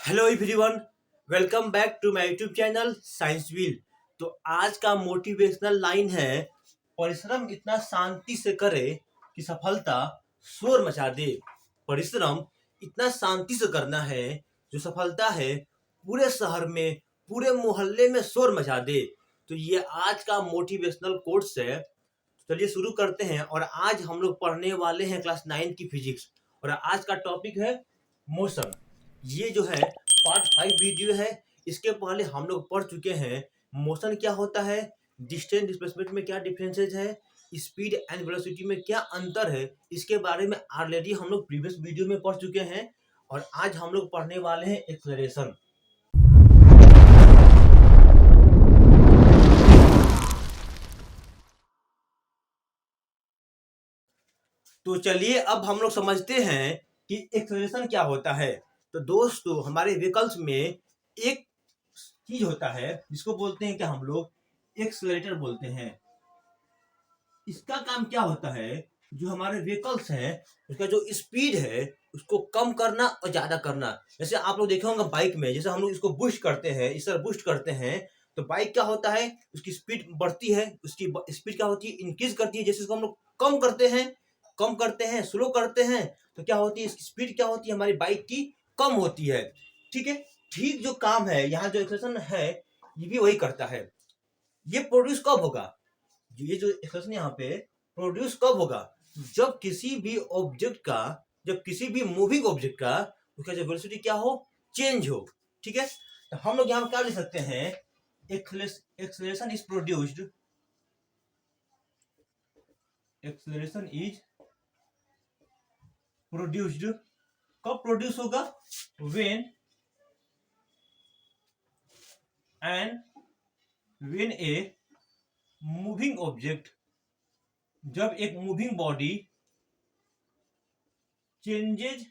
Hello everyone, welcome back to my YouTube channel science wheel. तो आज का motivational line है, परिश्रम इतना शांति से करे कि सफलता शोर मचा दे। परिश्रम इतना शांति से करना है जो सफलता है पूरे शहर में, पूरे मोहल्ले में शोर मचा दे। तो ये आज का मोटिवेशनल कोट्स है। चलिए शुरू करते हैं। और आज हम लोग पढ़ने वाले हैं क्लास 9 की फिजिक्स, और आज का टॉपिक है मोशन। ये जो है पार्ट 5 वीडियो है। इसके पहले हम लोग पढ़ चुके हैं मोशन क्या होता है, डिस्टेंस डिस्प्लेसमेंट में क्या डिफरेंसेस है, स्पीड एंड वेलोसिटी में क्या अंतर है। इसके बारे में ऑलरेडी हम लोग प्रीवियस वीडियो में पढ़ चुके हैं। और आज हम लोग पढ़ने वाले हैं एक्सेलरेशन। तो चलिए अब हम लोग समझते हैं कि एक्सेलरेशन क्या होता है। तो दोस्तों, हमारे व्हीकल्स में एक चीज होता है जिसको बोलते हैं, क्या हम लोग एक्सेलरेटर बोलते हैं। इसका काम क्या होता है, जो हमारे व्हीकल्स हैं उसका जो स्पीड है उसको कम करना और ज्यादा करना। जैसे आप लोग देखे होंगे बाइक में, जैसे हम लोग इसको बूस्ट करते हैं, इस तरह बूस्ट करते हैं तो बाइक क्या होता है, उसकी स्पीड बढ़ती है, उसकी स्पीड क्या होती है, इंक्रीज करती है। जैसे इसको हम लोग कम करते हैं, स्लो करते हैं, तो क्या होती है, स्पीड क्या होती है हमारी बाइक की, कम होती है। ठीक है। ठीक जो काम है यहाँ जो एक्सेलरेशन है ये भी वही करता है। ये प्रोड्यूस कब होगा, ये जो एक्सप्रेशन यहाँ पे प्रोड्यूस कब होगा, जब किसी भी ऑब्जेक्ट का, जब किसी भी मूविंग ऑब्जेक्ट का उसका जो वेलोसिटी क्या हो, चेंज हो। ठीक है। तो हम लोग यहाँ पे क्या लिख सकते हैं, acceleration is produced, acceleration is produced, कब प्रोड्यूस होगा, व्हेन ए मूविंग ऑब्जेक्ट, जब एक moving body changes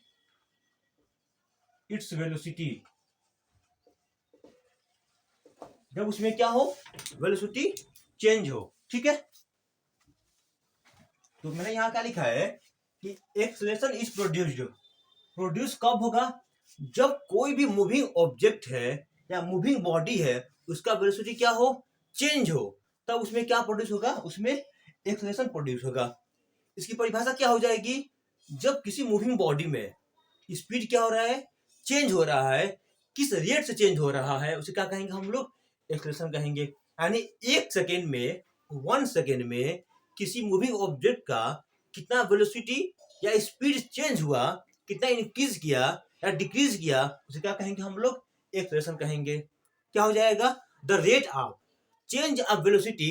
its velocity, जब उसमें क्या हो, वेलोसिटी चेंज हो। ठीक है। तो मैंने यहां क्या लिखा है कि एक्सेलरेशन इज प्रोड्यूस्ड, प्रोड्यूस कब होगा, जब कोई भी मूविंग ऑब्जेक्ट है या मूविंग बॉडी है उसका वेलोसिटी क्या हो, चेंज हो, तब उसमें क्या प्रोड्यूस होगा, उसमें एक्सेलरेशन प्रोड्यूस होगा। इसकी परिभाषा क्या हो जाएगी, जब किसी मूविंग बॉडी में स्पीड क्या हो रहा है, चेंज हो रहा है, किस रेट से चेंज हो रहा है, उसे क्या कहेंगे हम लोग, एक्सेलरेशन कहेंगे। यानी एक सेकेंड में, 1 सेकेंड में किसी मूविंग ऑब्जेक्ट का कितना वेलोसिटी या स्पीड चेंज हुआ, कितना इंक्रीज किया या डिक्रीज किया, उसे क्या कहेंगे हम लोग, एक्सेलरेशन कहेंगे। क्या हो जाएगा, the rate of change of velocity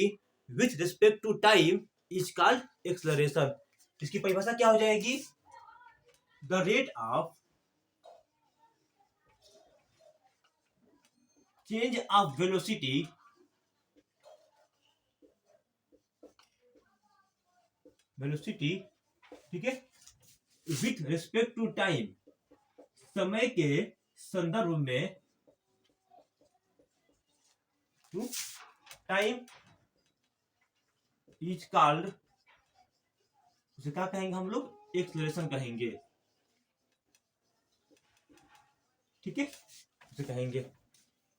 with respect to time is called acceleration. इसकी परिभाषा क्या हो जाएगी, the rate of change of velocity ठीक है, विथ रिस्पेक्ट टू टाइम, समय के संदर्भ में, टू टाइम इज कॉल्ड, उसे क्या कहेंगे हम लोग, एक्सेलरेशन कहेंगे। ठीक है, उसे कहेंगे।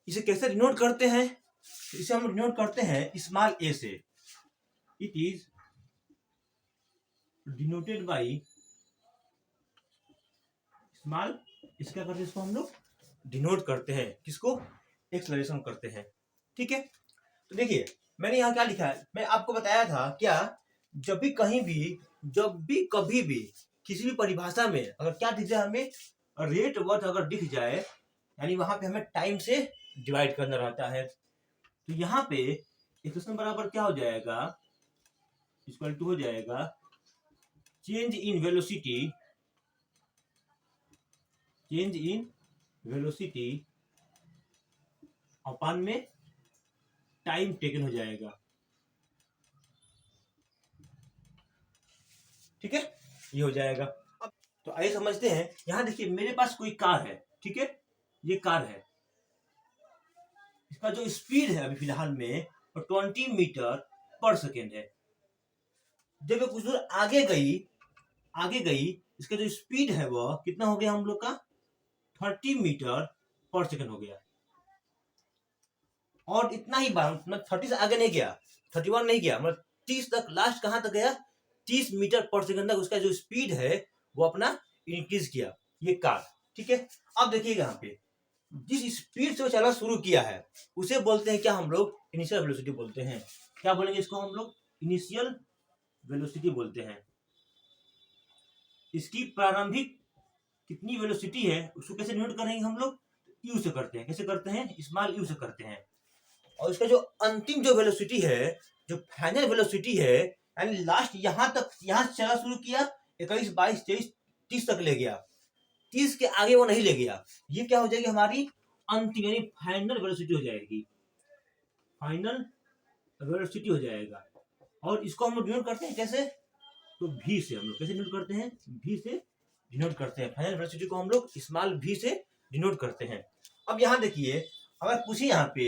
इसे कैसे डिनोट करते हैं, इसे हम डिनोट करते हैं स्मॉल ए से। It is denoted by small, इसका करते हैं, इसको हम लोग डिनोट करते हैं, किसको, एक्सेलरेशन करते हैं। ठीक है। तो देखिए मैंने यहाँ क्या लिखा है, मैं आपको बताया था क्या, जब भी कहीं भी, जब भी कभी भी किसी भी परिभाषा में अगर क्या दिख जाए हमें, रेट वर्थ अगर दिख जाए, यानी वहां पे हमें टाइम से डिवाइड करना रहता है। तो यहाँ पे एक्सेलरेशन बराबर क्या हो जाएगा, इक्वल टू हो जाएगा change in velocity, change in velocity अपन में टाइम टेकन हो जाएगा। ठीक है, ये हो जाएगा। अब तो आइए समझते हैं। यहां देखिए मेरे पास कोई कार है, ठीक है, ये कार है, इसका जो स्पीड है अभी फिलहाल में वो 20 मीटर पर सेकेंड है। जब ये कुछ दूर आगे गई, इसका जो स्पीड है वह कितना हो गया हम लोग का, 30 मीटर पर सेकंड हो गया। और इतना ही बार मतलब 30 से आगे नहीं गया, 31 नहीं गया, मतलब 30 तक, लास्ट कहां तक गया, 30 मीटर पर सेकंड तक उसका जो स्पीड है वो अपना इंक्रीज किया ये कार। ठीक है, अब देखिएगा यहाँ पे जिस स्पीड से वो चलना शुरू किया है उसे बोलते हैं क्या हम लोग, इनिशियल वेलोसिटी बोलते हैं। क्या बोलेंगे इसको हम लोग, इनिशियल वेलोसिटी बोलते हैं। इसकी प्रारंभिक कितनी वेलोसिटी है उसको कैसे नोट करेंगे हम लोग, यू से करते हैं। कैसे करते हैं, स्मॉल यू से करते हैं। और इसका जो अंतिम जो वेलोसिटी है, जो फाइनल वेलोसिटी है, यानी लास्ट यहां तक, यहां से चला शुरू किया 21 22 23 30 तक ले गया, 30 के आगे वो नहीं ले गया, ये क्या हो जाएगी हमारी अंतिम यानी फाइनल वेलोसिटी हो जाएगी, फाइनल वेलोसिटी हो जाएगा। और इसको हम लोग डिनोट करते हैं कैसे, तो v से। हम लोग कैसे डिनोट करते हैं, v से डिनोट करते हैं। फाइनल वेलोसिटी को हम लोग स्मॉल v से डिनोट करते हैं। अब यहाँ देखिए, अगर पूछिए यहाँ पे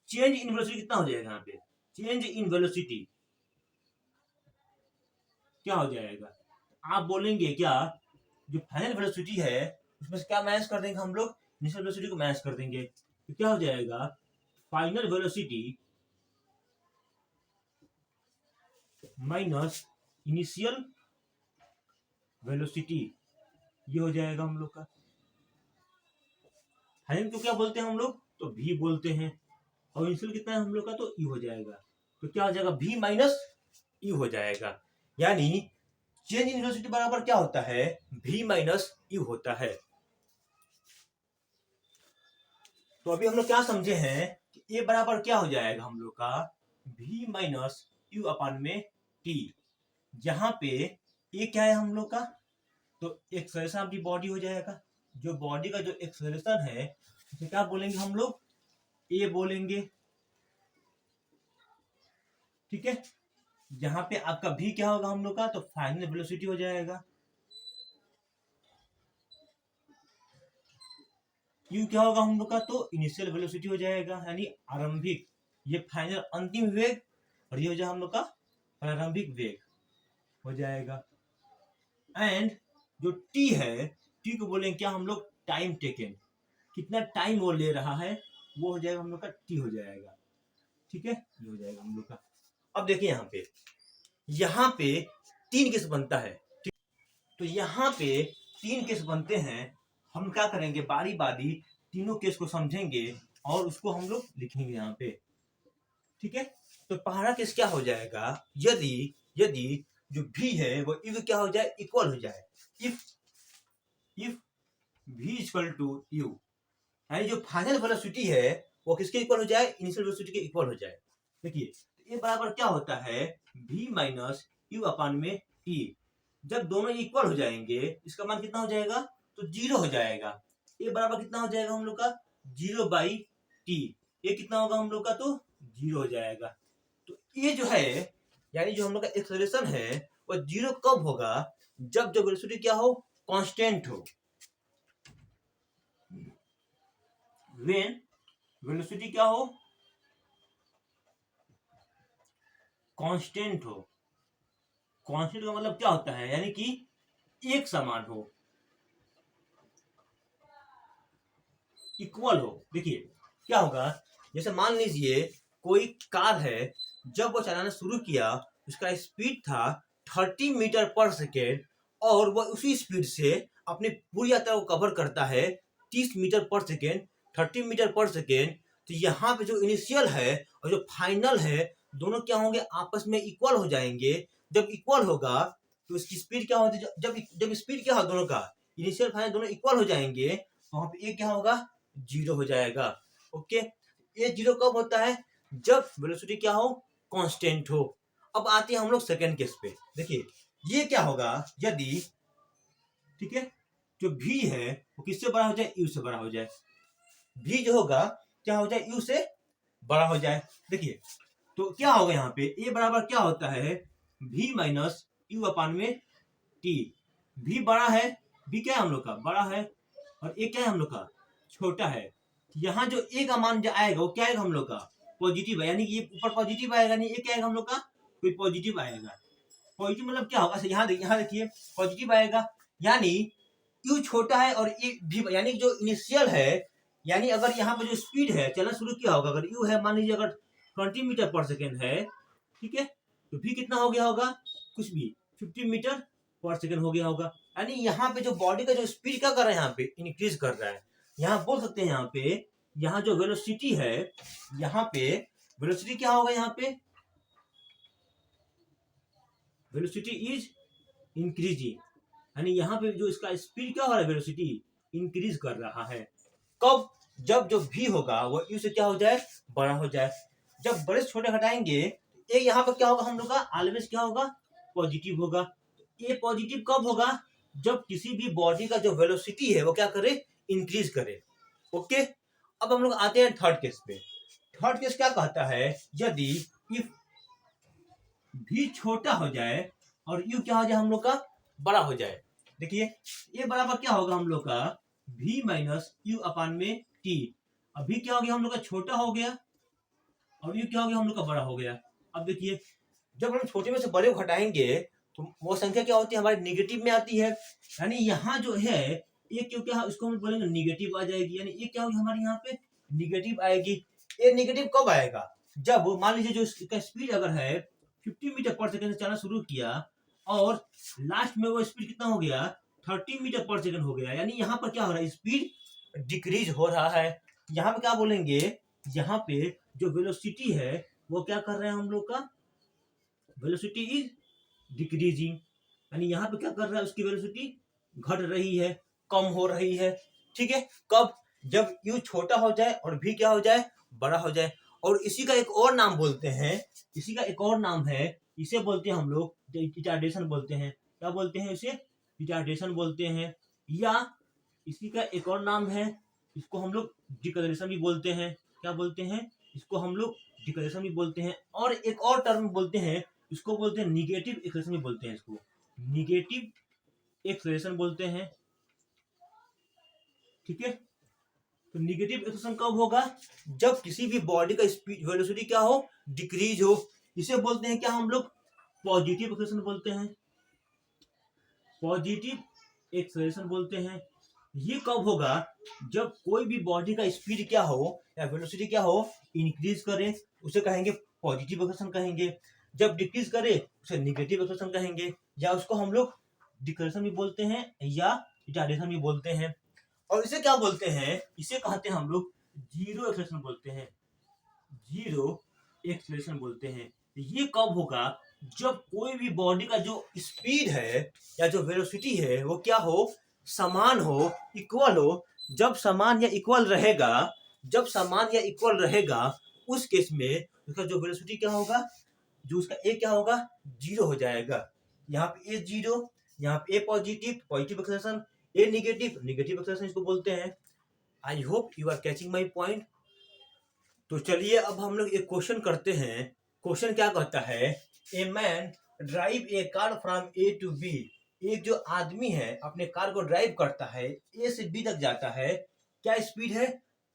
चेंज इन वेलोसिटी कितना हो जाएगा, यहाँ पे चेंज इन वेलोसिटी क्या हो जाएगा, आप बोलेंगे क्या, जो फाइनल वेलोसिटी है उसमें से क्या माइनस कर देंगे हम लोग, इनिशियल वेलोसिटी को माइनस कर देंगे, तो क्या हो जाएगा, final velocity minus initial velocity, ये हो जाएगा हम लोग का। फाइनल को क्या बोलते हैं हम लोग, तो v बोलते हैं। और इनिशियल कितना है हम लोग का, तो u हो जाएगा। तो क्या हो जाएगा, v माइनस u हो जाएगा। यानी चेंज इन वेलोसिटी बराबर क्या होता है, v माइनस u होता है। तो अभी हम लोग क्या समझे हैं कि a बराबर क्या हो जाएगा हम लोग का, v माइनस u अपान में t। जहां पे a क्या है हम लोग का, तो एक्सेलरेशन ऑफ द बॉडी हो जाएगा। जो बॉडी का जो एक्सेलरेशन है उसे क्या बोलेंगे हम लोग, ए बोलेंगे। ठीक है, जहां पे आपका भी क्या होगा हम लोग का, तो फाइनल वेलोसिटी हो जाएगा। यू क्या होगा हम लोग का, तो इनिशियल वेलोसिटी हो जाएगा, यानी आरंभिक, ये फाइनल अंतिम वेग, और ये हो जाएगा हम लोग का प्रारंभिक वेग हो जाएगा। एंड जो टी है, टी को बोलेंगे क्या हम लोग, टाइम टेकन, कितना टाइम वो ले रहा है वो हो जाएगा हम लोग का टी हो जाएगा। ठीक है, ये हो जाएगा हम लोग का। अब देखिए यहाँ पे 3 केस बनता है। ठीक, तो यहाँ पे 3 केस बनते हैं। हम क्या करेंगे, बारी बारी तीनों केस को समझेंगे और उसको हम लोग लिखेंगे यहाँ पे। ठीक है, तो पहला केस क्या हो जाएगा, यदि यदि जो v है वो इफ क्या हो जाए, इक्वल हो जाए। If v equal to u, यानी जो फाइनल वेलोसिटी है वो किसके इक्वल हो जाए, इनिशियल वेलोसिटी के इक्वल हो जाए। देखिए ये बराबर क्या होता है, v माइनस यू अपान में t। जब दोनों इक्वल हो जाएंगे इसका मान कितना हो जाएगा, तो 0 हो जाएगा। ये बराबर कितना हो जाएगा हम लोग का, 0 बाई टी। ये कितना होगा हम लोग का, तो 0 हो जाएगा। तो ये जो है, यानी जो हम लोग का एक्सेलरेशन है वो 0 कब होगा, जब जो वेलोसिटी क्या हो, कांस्टेंट हो। व्हेन वेलोसिटी क्या हो, कांस्टेंट हो। कांस्टेंट का मतलब क्या होता है, यानी कि एक समान हो, इक्वल हो। देखिए क्या होगा, जैसे मान लीजिए कोई कार है, जब वो चलाना शुरू किया उसका स्पीड था 30 मीटर पर सेकेंड, और वह उसी स्पीड से अपनी पूरी यात्रा को कवर करता है 30 मीटर पर सेकेंड, 30 मीटर पर सेकेंड। तो यहाँ पे जो इनिशियल है और जो फाइनल है दोनों क्या होंगे, आपस में इक्वल हो जाएंगे। जब इक्वल होगा तो इसकी स्पीड क्या होती है, जब स्पीड क्या हो दोनों का, इनिशियल फाइनल दोनों इक्वल हो जाएंगे, तो वहां पे ये क्या होगा, 0 हो जाएगा। ओके, ये 0 कब होता है, जब वेलोसिटी क्या हो, कांस्टेंट हो। अब आते हैं हम लोग सेकंड केस पे। देखिए ये क्या होगा, यदि ठीक है जो v है वो किससे बड़ा हो जाए, u से बड़ा हो जाए। v जो होगा क्या हो जाए, u से बड़ा हो जाए। देखिए तो क्या होगा यहाँ पे, a बराबर क्या होता है, v माइनस यू अपान में t। v बड़ा है, v क्या है हम लोग का, बड़ा है, और a क्या है हम लोग का, छोटा है। यहाँ जो a का मान जो आएगा वो क्या आएगा हम लोग का, पॉजिटिव है, यानी कि ये ऊपर पॉजिटिव आएगा, नहीं ये क्या आएगा हम लोग का, कोई पॉजिटिव आएगा। पॉजिटिव मतलब क्या होगा, यहाँ देखिए पॉजिटिव आएगा, यानी u छोटा है और ये भी, यानी जो इनिशियल है यानी अगर यहाँ पर जो स्पीड है चलना शुरू किया होगा, अगर यू है मान लीजिए अगर 20 मीटर पर सेकेंड है, ठीक है, तो भी कितना हो गया होगा, कुछ भी 50 मीटर पर सेकेंड हो गया होगा। यानी यहाँ पे जो बॉडी का जो स्पीड क्या कर रहा है, यहाँ पे इंक्रीज कर रहा है। यहाँ बोल सकते हैं यहाँ पे, यहाँ जो वेलोसिटी है, यहाँ पे वेलोसिटी क्या होगा, यहाँ पे वेलोसिटी इज इंक्रीजिंग, यानी यहाँ पे जो इसका स्पीड क्या हो रहा है, वेलोसिटी इंक्रीज कर रहा है। कब, जब जो भी होगा वो यू से क्या हो जाए, बड़ा हो जाए। जब बड़े से छोटे हटाएंगे, ये यहाँ पर क्या होगा हम लोग का, ऑलवेज क्या होगा, पॉजिटिव होगा। ये पॉजिटिव कब होगा, जब किसी भी बॉडी का जो वेलोसिटी है वो क्या करे, इंक्रीज करे। ओके, अब हम लोग आते हैं थर्ड केस पे। थर्ड केस क्या कहता है, यदि इफ भी छोटा हो जाए और यू क्या हो जाए, हम लोग का बड़ा हो जाए। देखिए ये बराबर क्या होगा हम लोग का, v माइनस यू अपान में टी। अभी क्या हो गया, हम लोग का छोटा हो गया और यू क्या हो गया, हम लोग का बड़ा हो गया। अब देखिए जब हम छोटे में से बड़े को हटाएंगे तो वो संख्या क्या होती है, हमारे निगेटिव में आती है। यानी यहाँ जो है ये क्योंकि इसको हम बोलेंगे निगेटिव आ जाएगी, यानी ये क्या होगी हमारे यहाँ पे निगेटिव आएगी। ये निगेटिव कब आएगा, जब मान लीजिए जो इसका स्पीड अगर है 50 मीटर पर सेकेंड से चलना शुरू किया और लास्ट में वो स्पीड कितना हो गया, 30 मीटर पर सेकेंड हो गया। यानी यहाँ पर क्या हो रहा है, स्पीड डिक्रीज हो रहा है। यहाँ पे क्या बोलेंगे, यहाँ पे जो वेलोसिटी है वो क्या कर रहे हैं हम लोग का, वेलोसिटी इज डिक्रीजिंग। यानी यहाँ पे क्या कर रहा है, उसकी वेलोसिटी घट रही है, कम हो रही है। ठीक है, कब, जब यू छोटा हो जाए और भी क्या हो जाए, बड़ा हो जाए। और इसी का एक और नाम बोलते हैं, इसी का एक और नाम है, इसे बोलते हैं हम लोग रिटार्डेशन बोलते हैं। क्या बोलते हैं इसे, रिटार्डेशन बोलते हैं। या इसी का एक और नाम है, इसको हम लोग डिकलरेशन भी बोलते हैं। क्या बोलते हैं, इसको हम लोग डिकलरेशन भी बोलते हैं। और एक और टर्म बोलते हैं, इसको बोलते हैं निगेटिव एक्सेलरेशन भी बोलते हैं, इसको निगेटिव एक्सेलरेशन बोलते हैं। ठीक है, तो निगेटिव एक्सेलरेशन कब होगा, जब किसी भी बॉडी का स्पीड वेलोसिटी क्या हो, डिक्रीज हो। इसे बोलते हैं क्या हम लोग, पॉजिटिव एक्सेलरेशन बोलते हैं, पॉजिटिव एक्सेलरेशन बोलते हैं। ये कब होगा, जब कोई भी बॉडी का स्पीड क्या हो या वेलोसिटी क्या हो, इंक्रीज करे, उसे कहेंगे पॉजिटिव एक्सेलरेशन कहेंगे। जब डिक्रीज करे उसे निगेटिव एक्सेलरेशन कहेंगे, या उसको हम लोग डिक्लेरेशन भी बोलते हैं या रिटार्डेशन भी बोलते हैं। और इसे क्या बोलते हैं, इसे कहते हैं हम लोग जीरो एक्सेलरेशन बोलते हैं, जीरो एक्सेलरेशन बोलते हैं। ये कब होगा, जब कोई भी बॉडी का जो स्पीड है या जो वेलोसिटी है वो क्या हो, समान हो, इक्वल हो। जब समान या इक्वल रहेगा, जब समान या इक्वल रहेगा, उस केस में उसका जो वेलोसिटी क्या होगा, जो उसका ए क्या होगा, जीरो हो जाएगा। यहाँ पे ए जीरो, यहाँ पे a positive, positive acceleration, a negative, negative acceleration इसको बोलते हैं। I hope you are catching my point. तो चलिए अब हम लोग एक क्वेश्चन करते हैं। क्वेश्चन क्या कहता है, a man drive a car from A to B. एक जो आदमी है अपने कार को ड्राइव करता है, ए से बी तक जाता है। क्या स्पीड है,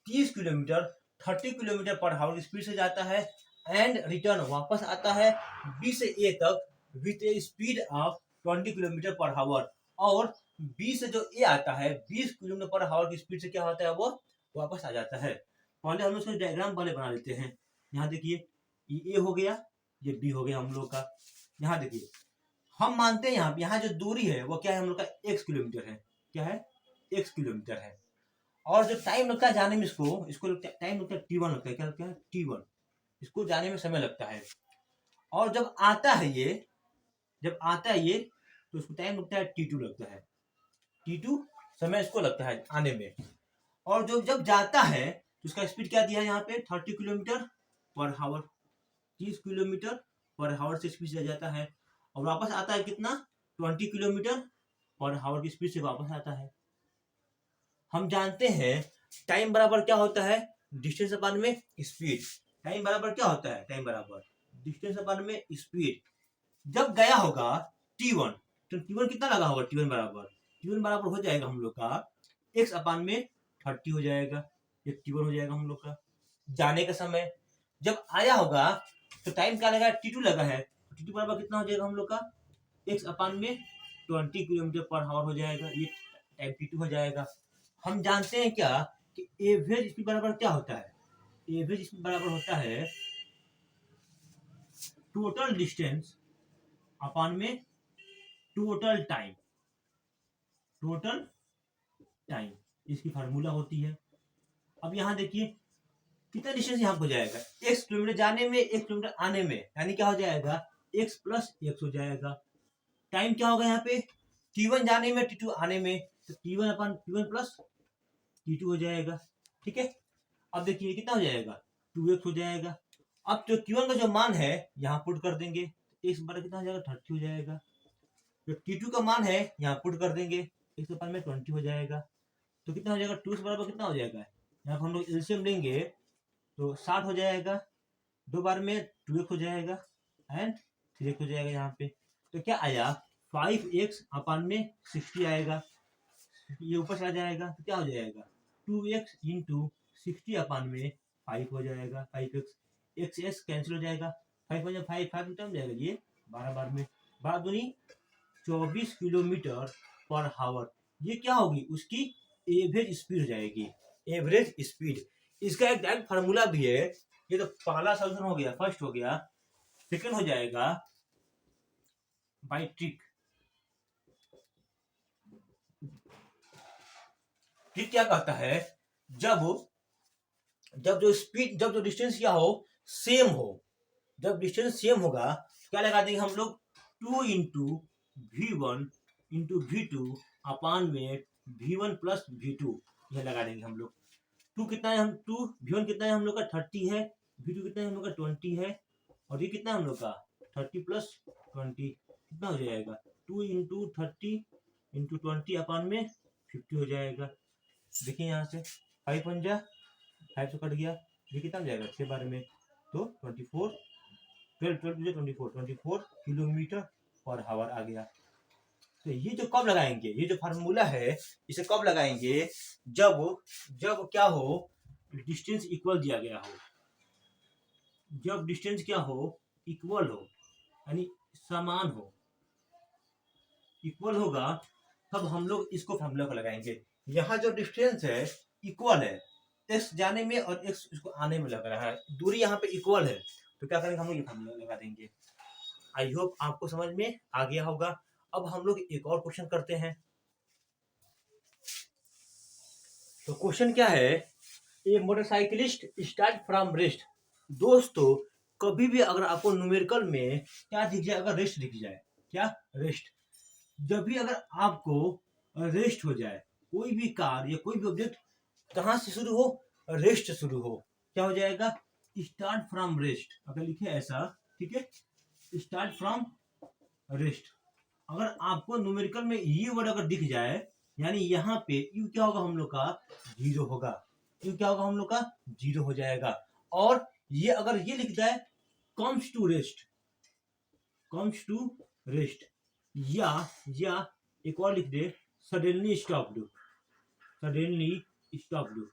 30 kilometre, 30 kilometre per hour speed से जाता है। एंड रिटर्न वापस आता है बी से ए तक with A speed of 20 kilometre per hour. और बी से जो ए आता है 20 किलोमीटर पर आवर की स्पीड से क्या होता है, वो वापस आ जाता है। पहले हम उसका डायग्राम पहले बना लेते हैं। यहाँ देखिए ये ए हो गया, ये बी हो गया हम लोग का। यहाँ देखिए हम मानते हैं यहाँ जो दूरी है वो क्या है, हम लोग का x किलोमीटर है। क्या है, x किलोमीटर है। और जो टाइम लगता है जाने में, इसको टाइम लगता है t1 लगता है। क्या लगता है, t1, इसको जाने में समय लगता है। और जब आता है ये तो उसको टाइम लगता है t2 लगता है, t2 समय इसको लगता है आने में। और जो जब जाता है तो उसका स्पीड क्या दिया है यहाँ पे, 30 kilometre per hour, 30 kilometre per hour से स्पीड से जाता है। और वापस आता है कितना, 20 किलोमीटर पर आवर की स्पीड से वापस आता है। हम जानते हैं टाइम बराबर क्या होता है, डिस्टेंस अपन में स्पीड। टाइम बराबर क्या होता है, टाइम बराबर डिस्टेंस अपन में स्पीड। जब गया होगा t1, तो t1 कितना लगा होगा, t1 बराबर हो जाएगा हम लोग का x अपान में 30 हो जाएगा, ये t1 हो जाएगा हम लोग का जाने का समय। जब आया होगा तो टाइम क्या लगा, t2 लगा है, t2 बराबर कितना हो जाएगा हम लोग का x अपान में 20 किलोमीटर पर आवर हो जाएगा, ये टाइम t2 हो जाएगा। हम जानते हैं क्या कि एवरेज स्पीड बराबर क्या होता है, एवरेज स्पीड बराबर होता है टोटल डिस्टेंस अपॉन में टोटल टाइम, टोटल टाइम इसकी फार्मूला होती है। अब यहाँ देखिए कितना डिस्टेंस यहाँ हो जाएगा, x किलोमीटर जाने में, 1 किलोमीटर आने में, यानी क्या हो जाएगा x प्लस x हो जाएगा। टाइम क्या होगा यहाँ पे, t1 जाने में t2 आने में, तो t1 अपन t1 प्लस t2 हो जाएगा। ठीक है, अब देखिए कितना हो जाएगा 2x हो जाएगा। अब जो t1 का जो मान है यहाँ पुट कर देंगे, x बराबर कितना हो जाएगा 30 हो जाएगा। जो t2 का मान है यहाँ पुट कर देंगे, x के पास में 20 हो जाएगा। तो कितना हो जाएगा 2 बराबर कितना हो जाएगा, यहाँ पर हम लोग एलसीएम लेंगे तो 60 हो जाएगा, 2 बार में 2x हो जाएगा एंड 3x हो जाएगा यहाँ पे। तो क्या आया 5x अपान में 60 आएगा, ये ऊपर चला जाएगा तो क्या हो जाएगा 2x इंटू 60 अपान में 5 हो जाएगा, 5x, x कैंसिल हो जाएगा, 5 हो जाएगा 5 कितना हो जाएगा ये 12 बार में, 12 दूनी 24 किलोमीटर पर हावर। ये क्या होगी उसकी एवरेज स्पीड हो जाएगी, एवरेज स्पीड। इसका एक डायरेक्ट फार्मूला भी है, ये तो पहला सॉल्यूशन हो गया, फर्स्ट हो गया। सेकंड हो जाएगा बाय ट्रिक। ट्रिक क्या कहता है, जब जो स्पीड, जब जो डिस्टेंस क्या हो सेम हो, जब डिस्टेंस सेम होगा क्या लगा देंगे हम लोग 2 इंटू V1 इंटू V2 अपान में V1 प्लस V2, यह लगा देंगे हम लोग। 2 कितना है, हम 2 V1 कितना है हम लोग का 30 है, V2 कितना है हम लोग का 20 है, और ये कितना है हम लोग का 30 प्लस 20 कितना हो जाएगा 2 इंटू 30 इंटू 20 अपान में 50 हो जाएगा। देखिए यहाँ से 5 पंजा 5 से कट गया, ये कितना हो जाएगा 6 बार में, तो 24 24 किलोमीटर पर हावर आ गया। तो ये जो कब लगाएंगे, ये जो फार्मूला है इसे कब लगाएंगे, जब क्या हो डिस्टेंस इक्वल दिया गया हो, जब डिस्टेंस क्या हो इक्वल हो, यानी समान हो, इक्वल होगा तब हम लोग इसको फार्मूला को लगाएंगे। यहाँ जो डिस्टेंस है इक्वल है, x जाने में और x इसको आने में लग रहा है, दूरी यहाँ पे इक्वल है, तो क्या करेंगे हम लोग ये फार्मूला लगा देंगे। आई होप आपको समझ में आ गया होगा। अब हम लोग एक और क्वेश्चन करते हैं। तो क्वेश्चन क्या है, ए मोटरसाइकिलिस्ट स्टार्ट फ्रॉम रेस्ट। दोस्तों कभी भी अगर आपको न्यूमेरिकल में क्या दिख जाए, अगर रेस्ट दिख जाए, क्या रेस्ट, जब भी अगर आपको रेस्ट हो जाए, कोई भी कार या कोई भी ऑब्जेक्ट कहाँ से शुरू हो, रेस्ट शुरू हो, क्या हो जाएगा स्टार्ट फ्रॉम रेस्ट। अगर लिखे ऐसा, ठीक है, स्टार्ट फ्रॉम रेस्ट। अगर आपको न्यूमेरिकल में ये वर्ड अगर दिख जाए, यानी यहाँ पे यू क्या होगा हम लोग का 0 होगा, यू क्या होगा हम लोग का 0 हो जाएगा। और ये अगर ये लिख जाए comes to rest, comes to rest, या एक और लिख दे सडनली स्टॉप्ड, सडनली स्टॉप्ड।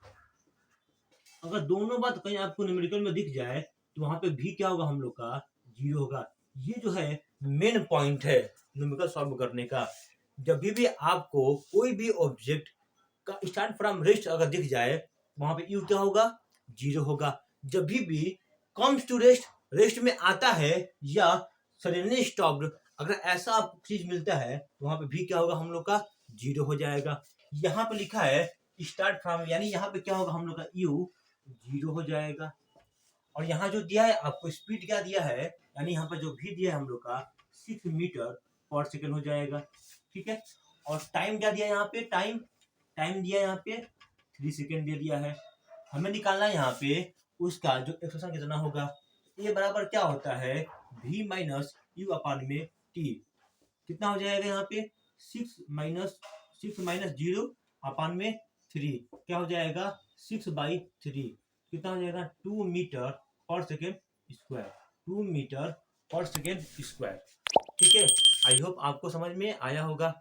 अगर दोनों बात कहीं आपको न्यूमेरिकल में दिख जाए तो वहां पे भी क्या होगा हम लोग का 0 होगा। ये जो है मेन पॉइंट है न्यूमेरिकल सॉल्व करने का। जब भी आपको कोई भी ऑब्जेक्ट का स्टार्ट फ्रॉम रेस्ट अगर दिख जाए, वहां पे यू क्या होगा 0 होगा। जब भी कम्स टू रेस्ट, रेस्ट में आता है, या सडनली स्टॉप्ड, अगर ऐसा चीज मिलता है तो वहां पे भी क्या होगा हम लोग का 0 हो जाएगा। यहाँ पे लिखा है स्टार्ट फ्रॉम, यानी यहाँ पे क्या होगा हम लोग का यू 0 हो जाएगा। और यहाँ जो दिया है आपको स्पीड क्या दिया है, यानी यहाँ पर जो भी दिया है हम लोग का 6 मीटर पर सेकेंड हो जाएगा। ठीक है, और टाइम क्या दिया है यहाँ पे, टाइम दिया है यहाँ पे 3 सेकेंड दे दिया है। हमें निकालना है यहाँ पे उसका जो एक्सप्रेशन कितना होगा। ये बराबर क्या होता है v माइनस यू अपान में t, कितना हो जाएगा यहाँ पे 6 माइनस 0 अपान में 3, क्या हो जाएगा 6/3, कितना हो जाएगा 2 मीटर पर सेकेंड स्क्वायर, 2 मीटर पर सेकेंड स्क्वायर। ठीक है, आई होप आपको समझ में आया होगा।